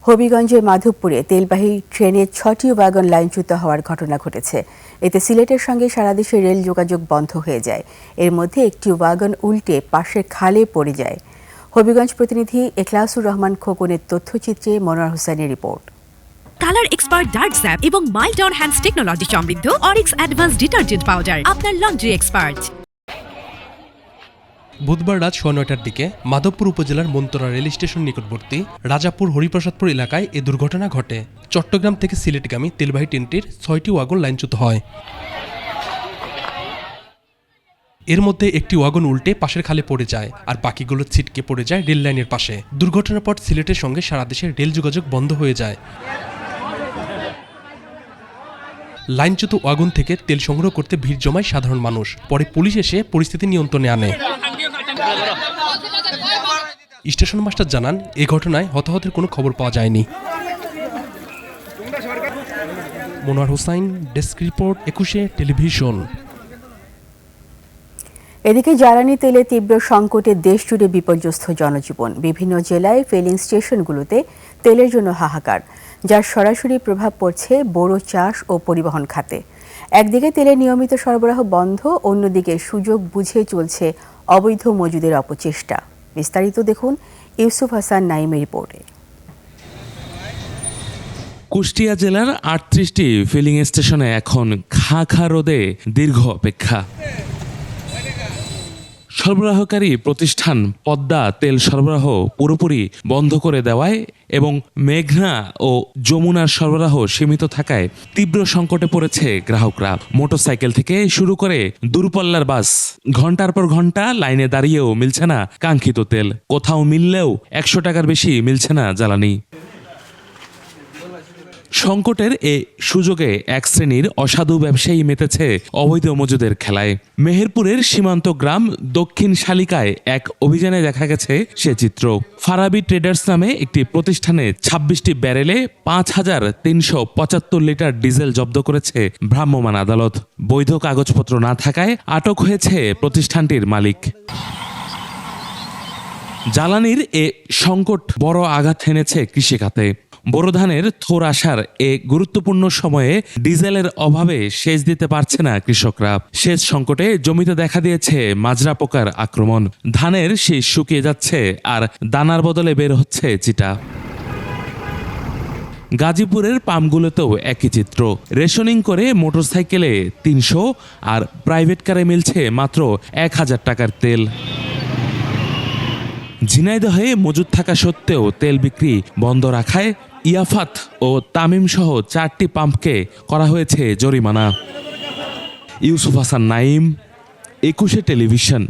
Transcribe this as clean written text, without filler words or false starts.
হবিগঞ্জের মাধবপুরে তেলবাহী ট্রেনের ৬টি ওয়াগন লাইনচ্যুত হওয়ার ঘটনা ঘটেছে। এতে সিলেটের সঙ্গে সারা দেশে রেল যোগাযোগ বন্ধ হয়ে যায়। এর মধ্যে একটি ওয়াগন উল্টে পাশের খালে পড়ে যায়। হবিগঞ্জ প্রতিনিধি এখলাসুর রহমান খোকনের তথ্যচিত্রে মনোয়ার হোসেনের report. Colour expert dark sap এবং মাইল্ড অন হ্যান্ডস টেকনোলজি সমৃদ্ধ অরিক্স অ্যাডভান্স ডিটারজেন্ট পাউডার আপনার লন্ড্রি এক্সপার্ট। বুধবার রাত ৯:৩০টার দিকে মাধবপুর উপজেলার মন্তরা রেল স্টেশন নিকটবর্তী রাজাপুর হরিপ্রসাদপুর এলাকায় এ দুর্ঘটনা ঘটে। চট্টগ্রাম থেকে সিলেটগামী তেলবাহী ট্রেনটির ৬টি ওয়াগন লাইনচ্যুত হয়। এর মধ্যে একটি ওয়াগন উল্টে পাশের খালে পড়ে যায়, আর বাকিগুলো ছিটকে পড়ে যায় রেল লাইনের পাশে। দুর্ঘটনার পর সিলেটের সঙ্গে সারা দেশের রেল যোগাযোগ বন্ধ হয়ে যায়। লাইনচ্যুত ওয়াগন থেকে তেল সংগ্রহ করতে ভিড় জমায় সাধারণ মানুষ। পরে পুলিশ এসে পরিস্থিতি নিয়ন্ত্রণে আনে। স্টেশন মাস্টার জানান, এ ঘটনায় হতাহতের কোনো খবর পাওয়া যায়নি। Monowar Hossain, desk report, ২১ television. এদিকে জ্বালানি তেলে তীব্র সংকটে দেশ জুড়ে বিপর্যস্ত জনজীবন। বিভিন্ন জেলায় ফিলিং স্টেশনগুলোতে তেলের জন্য হাহাকার, যার সরাসরি প্রভাব পড়ছে বোরো চাষ ও পরিবহন খাতে। একদিকে তেলের নিয়মিত সরবরাহ বন্ধ, অন্যদিকে সুযোগ বুঝে চলছে অবৈধ মজুদের অপচেষ্টা। বিস্তারিত দেখুন ইউসুফ হাসান নাইমের রিপোর্টে। কুষ্টিয়া জেলার ৩৮টি ফিলিং স্টেশনে এখন খা খা রোদে দীর্ঘ অপেক্ষা। সরবরাহকারী প্রতিষ্ঠান পদ্মা তেল সরবরাহ পুরোপুরি বন্ধ করে দেওয়ায় এবং মেঘনা ও যমুনার সরবরাহ সীমিত থাকায় তীব্র সংকটে পড়েছে গ্রাহকরা। মোটরসাইকেল থেকে শুরু করে দূরপাল্লার বাস ঘন্টার পর ঘন্টা লাইনে দাঁড়িয়েও মিলছে না কাঙ্ক্ষিত তেল। কোথাও মিললেও ১০০ টাকার বেশি মিলছে না জ্বালানি। সংকটের এ সুযোগে এক শ্রেণীর অসাধু ব্যবসায়ী মেতেছে অবৈধ মজুদের খেলায়। মেহেরপুরের সীমান্ত গ্রাম দক্ষিণ শালিকায় এক অভিযানে দেখা গেছে সে চিত্র। ফারাবি ট্রেডার্স নামে একটি প্রতিষ্ঠানে ২৬টি ব্যারেলে ৫,৩৭৫ লিটার ডিজেল জব্দ করেছে ভ্রাম্যমাণ আদালত। বৈধ কাগজপত্র না থাকায় আটক হয়েছে প্রতিষ্ঠানটির মালিক। জ্বালানির এ সংকট বড় আঘাত এনেছে কৃষিখাতে। বোরো ধানের থোর আসার এ গুরুত্বপূর্ণ সময়ে ডিজেলের অভাবে সেচ দিতে পারছে না কৃষকরা। সেচ সংকটে জমিতে দেখা দিয়েছে মাজরা পোকার আক্রমণ। ধানের শীষ শুকিয়ে যাচ্ছে আর দানার বদলে বের হচ্ছে চিটা। গাজীপুরের পাম্পগুলোতেও একই চিত্র। রেশনিং করে মোটরসাইকেলে ৩০০ আর প্রাইভেট কারে মিলছে মাত্র ১,০০০ টাকার তেল। ঝিনাইদহে মজুদ থাকা সত্ত্বেও তেল বিক্রি বন্ধ রাখায় ইয়াফাত ও তামিম সহ ৪টি পাম্পকে করা হয়েছে জরিমানা। ইউসুফ হাসান নাইম, ২১ টেলিভিশন।